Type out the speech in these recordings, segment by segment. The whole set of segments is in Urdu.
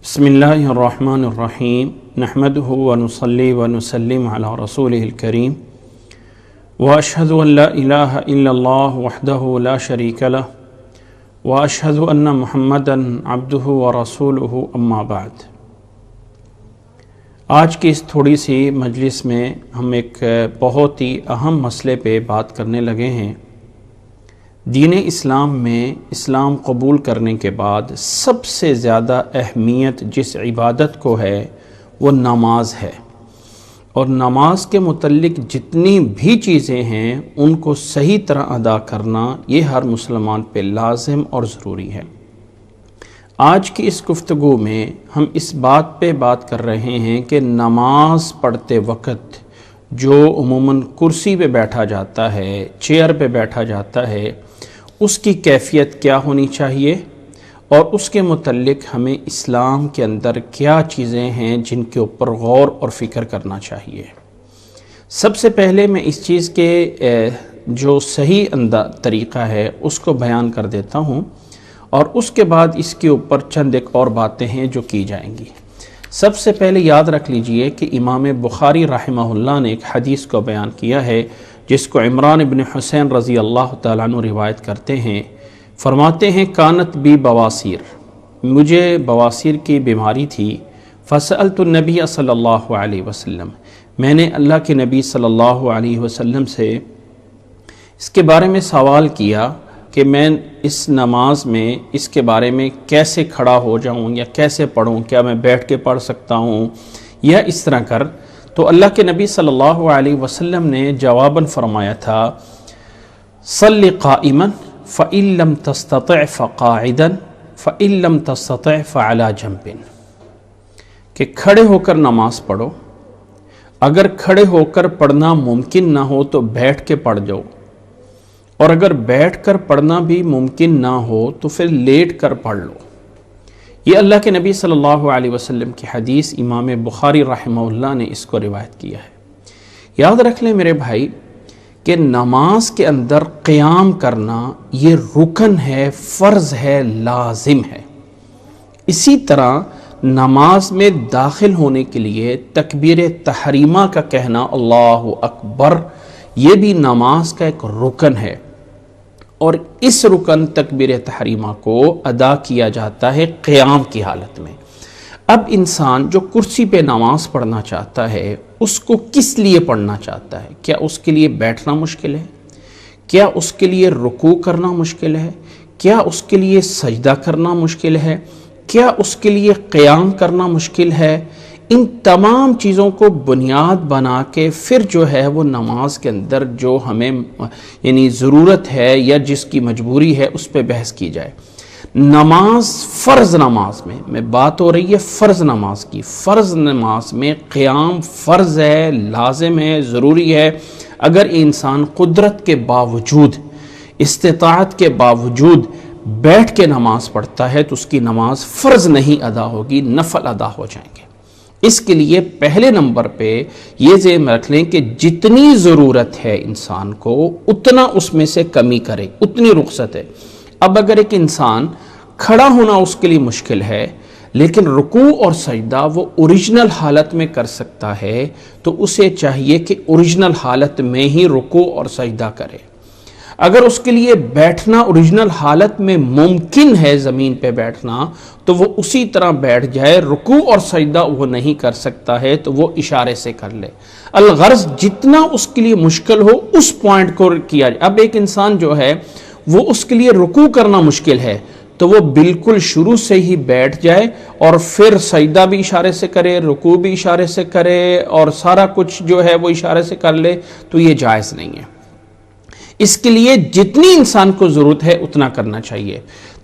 بسم اللہ الرحمن الرحیم نحمده ونصلی ونسلم علی رسولہ الکریم واشہد ان لا الہ الا اللہ وحدہ لا شریک لہ واشہد ان محمدا عبدہ ورسولہ اما بعد۔ آج کی اس تھوڑی سی مجلس میں ہم ایک بہت ہی اہم مسئلے پہ بات کرنے لگے ہیں۔ دین اسلام میں اسلام قبول کرنے کے بعد سب سے زیادہ اہمیت جس عبادت کو ہے وہ نماز ہے، اور نماز کے متعلق جتنی بھی چیزیں ہیں ان کو صحیح طرح ادا کرنا یہ ہر مسلمان پہ لازم اور ضروری ہے۔ آج کی اس گفتگو میں ہم اس بات پہ بات کر رہے ہیں کہ نماز پڑھتے وقت جو عموماً کرسی پہ بیٹھا جاتا ہے، چیئر پہ بیٹھا جاتا ہے، اس کی کیفیت کیا ہونی چاہیے، اور اس کے متعلق ہمیں اسلام کے اندر کیا چیزیں ہیں جن کے اوپر غور اور فکر کرنا چاہیے۔ سب سے پہلے میں اس چیز کے جو صحیح طریقہ ہے اس کو بیان کر دیتا ہوں، اور اس کے بعد اس کے اوپر چند ایک اور باتیں ہیں جو کی جائیں گی۔ سب سے پہلے یاد رکھ لیجئے کہ امام بخاری رحمہ اللہ نے ایک حدیث کو بیان کیا ہے جس کو عمران ابن حسین رضی اللہ تعالیٰ عنہ روایت کرتے ہیں۔ فرماتے ہیں کانت بی بواسیر، مجھے بواسیر کی بیماری تھی، فسألت النبی صلی اللہ علیہ وسلم، میں نے اللہ کے نبی صلی اللہ علیہ وسلم سے اس کے بارے میں سوال کیا کہ میں اس نماز میں اس کے بارے میں کیسے کھڑا ہو جاؤں یا کیسے پڑھوں، کیا میں بیٹھ کے پڑھ سکتا ہوں یا اس طرح کر؟ تو اللہ کے نبی صلی اللہ علیہ وسلم نے جواباً فرمایا تھا صلی قائما فإن لم تستطع فقاعدا فإن لم تستطع فعلى جنب، کہ کھڑے ہو کر نماز پڑھو، اگر کھڑے ہو کر پڑھنا ممکن نہ ہو تو بیٹھ کے پڑھ جاؤ، اور اگر بیٹھ کر پڑھنا بھی ممکن نہ ہو تو پھر لیٹ کر پڑھ لو۔ یہ اللہ کے نبی صلی اللہ علیہ وسلم کی حدیث امام بخاری رحمہ اللہ نے اس کو روایت کیا ہے۔ یاد رکھ لیں میرے بھائی کہ نماز کے اندر قیام کرنا یہ رکن ہے، فرض ہے، لازم ہے۔ اسی طرح نماز میں داخل ہونے کے لیے تکبیر تحریمہ کا کہنا اللہ اکبر، یہ بھی نماز کا ایک رکن ہے، اور اس رکن تکبیر تحریمہ کو ادا کیا جاتا ہے قیام کی حالت میں۔ اب انسان جو کرسی پہ نماز پڑھنا چاہتا ہے اس کو کس لیے پڑھنا چاہتا ہے؟ کیا اس کے لیے بیٹھنا مشکل ہے؟ کیا اس کے لیے رکوع کرنا مشکل ہے؟ کیا اس کے لیے سجدہ کرنا مشکل ہے؟ کیا اس کے لیے قیام کرنا مشکل ہے؟ ان تمام چیزوں کو بنیاد بنا کے پھر جو ہے وہ نماز کے اندر جو ہمیں یعنی ضرورت ہے یا جس کی مجبوری ہے اس پہ بحث کی جائے۔ نماز، فرض نماز میں بات ہو رہی ہے فرض نماز کی، فرض نماز میں قیام فرض ہے، لازم ہے، ضروری ہے۔ اگر انسان قدرت کے باوجود، استطاعت کے باوجود بیٹھ کے نماز پڑھتا ہے تو اس کی نماز فرض نہیں ادا ہوگی، نفل ادا ہو جائیں گے۔ اس کے لیے پہلے نمبر پہ یہ ذہن رکھ لیں کہ جتنی ضرورت ہے انسان کو اتنا اس میں سے کمی کرے، اتنی رخصت ہے۔ اب اگر ایک انسان کھڑا ہونا اس کے لیے مشکل ہے لیکن رکوع اور سجدہ وہ اوریجنل حالت میں کر سکتا ہے تو اسے چاہیے کہ اوریجنل حالت میں ہی رکوع اور سجدہ کرے۔ اگر اس کے لیے بیٹھنا اوریجنل حالت میں ممکن ہے، زمین پہ بیٹھنا، تو وہ اسی طرح بیٹھ جائے۔ رکوع اور سجدہ وہ نہیں کر سکتا ہے تو وہ اشارے سے کر لے۔ الغرض جتنا اس کے لیے مشکل ہو اس پوائنٹ کو کیا جائے۔ اب ایک انسان جو ہے وہ اس کے لیے رکوع کرنا مشکل ہے تو وہ بالکل شروع سے ہی بیٹھ جائے اور پھر سجدہ بھی اشارے سے کرے، رکوع بھی اشارے سے کرے، اور سارا کچھ جو ہے وہ اشارے سے کر لے، تو یہ جائز نہیں ہے۔ اس کے لیے جتنی انسان کو ضرورت ہے اتنا کرنا چاہیے۔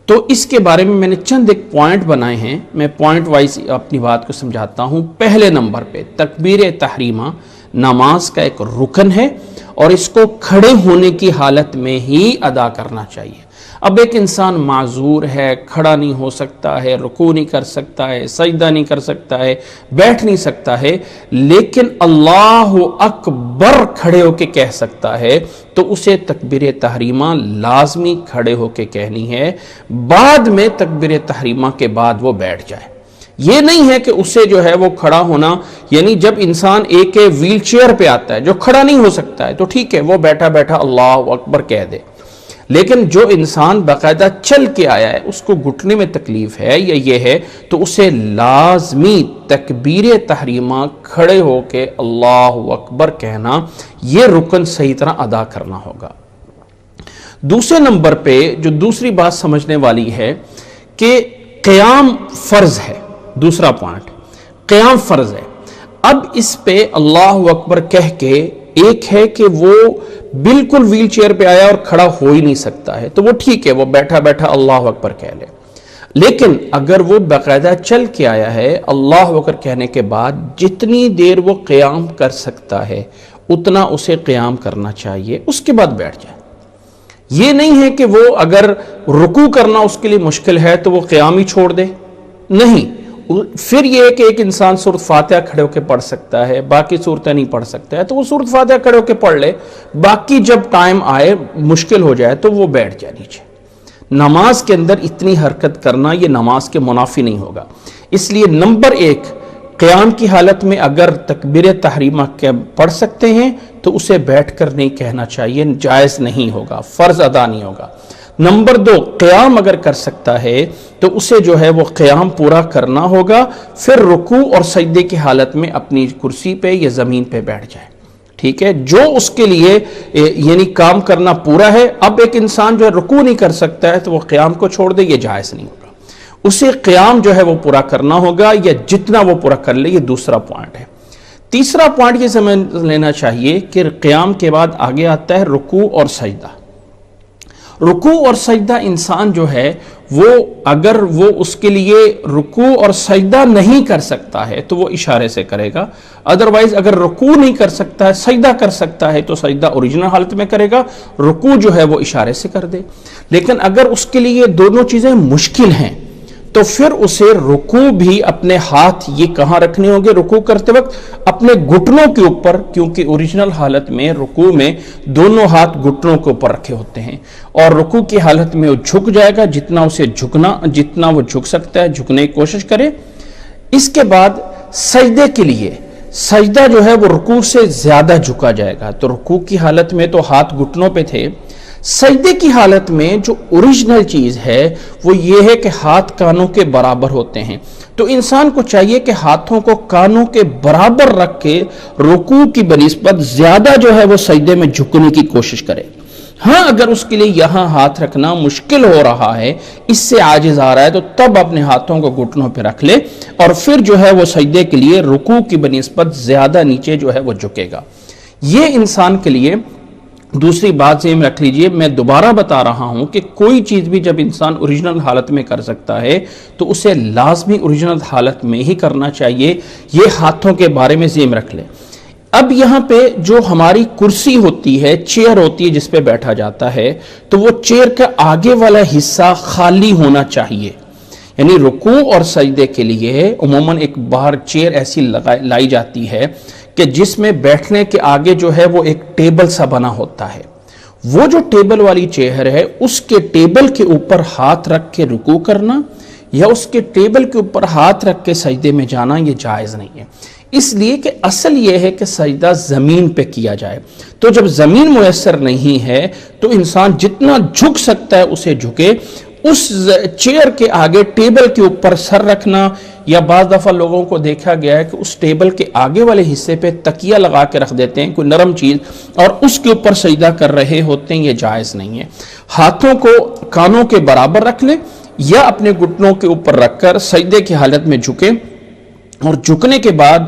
تو اس کے بارے میں نے چند ایک پوائنٹ بنائے ہیں، میں پوائنٹ وائز اپنی بات کو سمجھاتا ہوں۔ پہلے نمبر پہ تکبیر تحریمہ نماز کا ایک رکن ہے، اور اس کو کھڑے ہونے کی حالت میں ہی ادا کرنا چاہیے۔ اب ایک انسان معذور ہے، کھڑا نہیں ہو سکتا ہے، رکوع نہیں کر سکتا ہے، سجدہ نہیں کر سکتا ہے، بیٹھ نہیں سکتا ہے، لیکن اللہ اکبر کھڑے ہو کے کہہ سکتا ہے، تو اسے تکبیر تحریمہ لازمی کھڑے ہو کے کہنی ہے، بعد میں تکبیر تحریمہ کے بعد وہ بیٹھ جائے۔ یہ نہیں ہے کہ اسے جو ہے وہ کھڑا ہونا، یعنی جب انسان ایک ویل چیئر پہ آتا ہے جو کھڑا نہیں ہو سکتا ہے تو ٹھیک ہے وہ بیٹھا بیٹھا اللہ اکبر کہہ دے، لیکن جو انسان باقاعدہ چل کے آیا ہے اس کو گھٹنے میں تکلیف ہے یا یہ ہے تو اسے لازمی تکبیر تحریمہ کھڑے ہو کے اللہ اکبر کہنا، یہ رکن صحیح طرح ادا کرنا ہوگا۔ دوسرے نمبر پہ جو دوسری بات سمجھنے والی ہے کہ قیام فرض ہے، دوسرا پوائنٹ قیام فرض ہے۔ اب اس پہ اللہ اکبر کہہ کے ایک ہے کہ وہ بالکل ویل چیئر پہ آیا اور کھڑا ہو ہی نہیں سکتا ہے تو وہ ٹھیک ہے وہ بیٹھا بیٹھا اللہ اکبر کہہ لے، لیکن اگر وہ باقاعدہ چل کے آیا ہے اللہ اکبر کہنے کے بعد جتنی دیر وہ قیام کر سکتا ہے اتنا اسے قیام کرنا چاہیے، اس کے بعد بیٹھ جائے۔ یہ نہیں ہے کہ وہ اگر رکوع کرنا اس کے لیے مشکل ہے تو وہ قیام ہی چھوڑ دے، نہیں، پھر یہ ہے کہ ایک انسان سورۃ فاتحہ کھڑے ہو کے پڑھ سکتا ہے، باقی صورتیں نہیں پڑھ سکتا ہے تو وہ سورۃ فاتحہ کھڑے ہو کے پڑھ لے، باقی جب ٹائم آئے مشکل ہو جائے تو وہ بیٹھ جائے نیچے۔ نماز کے اندر اتنی حرکت کرنا یہ نماز کے منافی نہیں ہوگا، اس لیے نمبر ایک قیام کی حالت میں اگر تکبیر تحریمہ پڑھ سکتے ہیں تو اسے بیٹھ کر نہیں کہنا چاہیے، جائز نہیں ہوگا، فرض ادا نہیں ہوگا۔ نمبر دو، قیام اگر کر سکتا ہے تو اسے جو ہے وہ قیام پورا کرنا ہوگا، پھر رکوع اور سجدے کی حالت میں اپنی کرسی پہ یا زمین پہ بیٹھ جائے، ٹھیک ہے، جو اس کے لیے یعنی کام کرنا پورا ہے۔ اب ایک انسان جو ہے رکوع نہیں کر سکتا ہے تو وہ قیام کو چھوڑ دے، یہ جائز نہیں ہوگا، اسے قیام جو ہے وہ پورا کرنا ہوگا، یا جتنا وہ پورا کر لے، یہ دوسرا پوائنٹ ہے۔ تیسرا پوائنٹ یہ سمجھ لینا چاہیے کہ قیام کے بعد آگے آتا ہے رکوع اور سجدہ۔ رکوع اور سجدہ انسان جو ہے وہ اگر وہ اس کے لیے رکوع اور سجدہ نہیں کر سکتا ہے تو وہ اشارے سے کرے گا، ادروائز اگر رکوع نہیں کر سکتا ہے سجدہ کر سکتا ہے تو سجدہ اوریجنل حالت میں کرے گا، رکوع جو ہے وہ اشارے سے کر دے۔ لیکن اگر اس کے لیے دونوں چیزیں مشکل ہیں تو پھر اسے رکوع بھی اپنے ہاتھ یہ کہاں رکھنے ہوں گے رکوع کرتے وقت؟ اپنے گھٹنوں کے اوپر، کیونکہ اوریجنل حالت میں رکوع میں دونوں ہاتھ گھٹنوں کے اوپر رکھے ہوتے ہیں، اور رکوع کی حالت میں وہ جھک جائے گا، جتنا اسے جتنا وہ جھک سکتا ہے جھکنے کی کوشش کرے۔ اس کے بعد سجدے کے لیے سجدہ جو ہے وہ رکوع سے زیادہ جھکا جائے گا، تو رکوع کی حالت میں تو ہاتھ گھٹنوں پہ تھے، سجدے کی حالت میں جو اوریجنل چیز ہے وہ یہ ہے کہ ہاتھ کانوں کے برابر ہوتے ہیں، تو انسان کو چاہیے کہ ہاتھوں کو کانوں کے برابر رکھ کے رکوع کی بنسبت زیادہ جو ہے وہ سجدے میں جھکنے کی کوشش کرے۔ ہاں اگر اس کے لیے یہاں ہاتھ رکھنا مشکل ہو رہا ہے، اس سے عاجز آ رہا ہے، تو تب اپنے ہاتھوں کو گھٹنوں پہ رکھ لے اور پھر جو ہے وہ سجدے کے لیے رکوع کی بنسبت زیادہ نیچے جو ہے وہ جھکے گا۔ یہ انسان کے لیے دوسری بات ذہن میں رکھ لیجئے، میں دوبارہ بتا رہا ہوں کہ کوئی چیز بھی جب انسان اوریجنل حالت میں کر سکتا ہے تو اسے لازمی اوریجنل حالت میں ہی کرنا چاہیے، یہ ہاتھوں کے بارے میں ذہن رکھ لیں۔ اب یہاں پہ جو ہماری کرسی ہوتی ہے، چیئر ہوتی ہے جس پہ بیٹھا جاتا ہے، تو وہ چیئر کا آگے والا حصہ خالی ہونا چاہیے، یعنی رکوع اور سجدے کے لیے عموماً ایک باہر چیئر ایسی لائی جاتی ہے کہ جس میں بیٹھنے کے آگے جو ہے وہ ایک ٹیبل سا بنا ہوتا ہے، وہ جو ٹیبل والی چیئر ہے اس کے ٹیبل کے اوپر ہاتھ رکھ کے رکوع کرنا یا اس کے ٹیبل کے اوپر ہاتھ رکھ کے سجدے میں جانا یہ جائز نہیں ہے، اس لیے کہ اصل یہ ہے کہ سجدہ زمین پہ کیا جائے، تو جب زمین میسر نہیں ہے تو انسان جتنا جھک سکتا ہے اسے جھکے، اس چیئر کے آگے ٹیبل کے اوپر سر رکھنا، یا بعض دفعہ لوگوں کو دیکھا گیا ہے کہ اس ٹیبل کے آگے والے حصے پہ تکیہ لگا کے رکھ دیتے ہیں، کوئی نرم چیز، اور اس کے اوپر سجدہ کر رہے ہوتے ہیں، یہ جائز نہیں ہے۔ ہاتھوں کو کانوں کے برابر رکھ لیں یا اپنے گھٹنوں کے اوپر رکھ کر سجدے کی حالت میں جھکیں، اور جھکنے کے بعد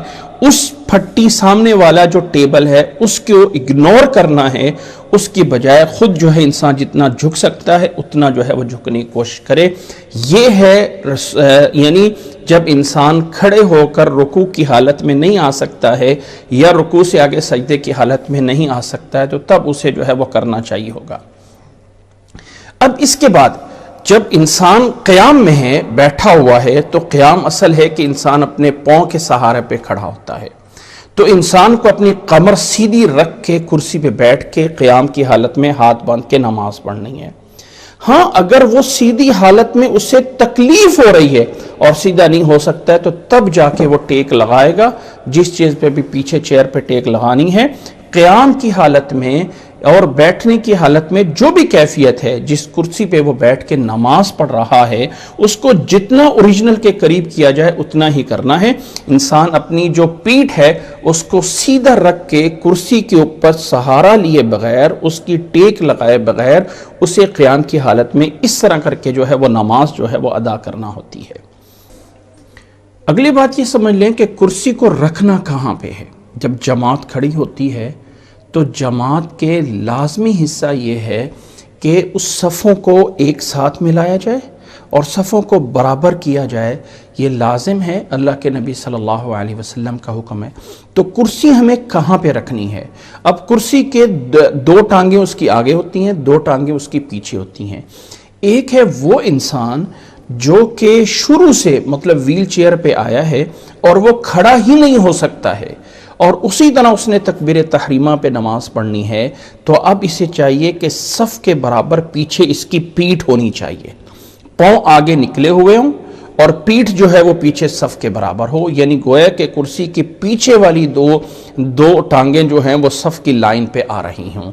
اس پھٹی سامنے والا جو ٹیبل ہے اس کو اگنور کرنا ہے، اس کی بجائے خود جو ہے انسان جتنا جھک سکتا ہے اتنا جو ہے وہ جھکنے کی کوشش کرے۔ یہ ہے یعنی جب انسان کھڑے ہو کر رکوع کی حالت میں نہیں آ سکتا ہے یا رکوع سے آگے سجدے کی حالت میں نہیں آ سکتا ہے تو تب اسے جو ہے وہ کرنا چاہیے ہوگا۔ اب اس کے بعد جب انسان قیام میں ہے، بیٹھا ہوا ہے، تو قیام اصل ہے کہ انسان اپنے پاؤں کے سہارے پہ کھڑا ہوتا ہے، تو انسان کو اپنی کمر سیدھی رکھ کے کرسی پہ بیٹھ کے قیام کی حالت میں ہاتھ باندھ کے نماز پڑھنی ہے۔ ہاں اگر وہ سیدھی حالت میں اسے تکلیف ہو رہی ہے اور سیدھا نہیں ہو سکتا ہے تو تب جا کے وہ ٹیک لگائے گا، جس چیز پہ بھی پیچھے چیئر پہ ٹیک لگانی ہے۔ قیام کی حالت میں اور بیٹھنے کی حالت میں جو بھی کیفیت ہے، جس کرسی پہ وہ بیٹھ کے نماز پڑھ رہا ہے، اس کو جتنا اوریجنل کے قریب کیا جائے اتنا ہی کرنا ہے۔ انسان اپنی جو پیٹھ ہے اس کو سیدھا رکھ کے کرسی کے اوپر سہارا لیے بغیر، اس کی ٹیک لگائے بغیر اسے قیام کی حالت میں اس طرح کر کے جو ہے وہ نماز جو ہے وہ ادا کرنا ہوتی ہے۔ اگلی بات یہ سمجھ لیں کہ کرسی کو رکھنا کہاں پہ ہے۔ جب جماعت کھڑی ہوتی ہے تو جماعت کے لازمی حصہ یہ ہے کہ اس صفوں کو ایک ساتھ ملایا جائے اور صفوں کو برابر کیا جائے، یہ لازم ہے، اللہ کے نبی صلی اللہ علیہ وسلم کا حکم ہے۔ تو کرسی ہمیں کہاں پہ رکھنی ہے؟ اب کرسی کے دو ٹانگیں اس کی آگے ہوتی ہیں، دو ٹانگیں اس کی پیچھے ہوتی ہیں۔ ایک ہے وہ انسان جو کہ شروع سے مطلب ویل چیئر پہ آیا ہے اور وہ کھڑا ہی نہیں ہو سکتا ہے، اور اسی طرح اس نے تکبیر تحریمہ پہ نماز پڑھنی ہے، تو اب اسے چاہیے کہ صف کے برابر پیچھے اس کی پیٹھ ہونی چاہیے، پاؤں آگے نکلے ہوئے ہوں اور پیٹھ جو ہے وہ پیچھے صف کے برابر ہو، یعنی گویا کہ کرسی کی پیچھے والی دو ٹانگیں جو ہیں وہ صف کی لائن پہ آ رہی ہوں۔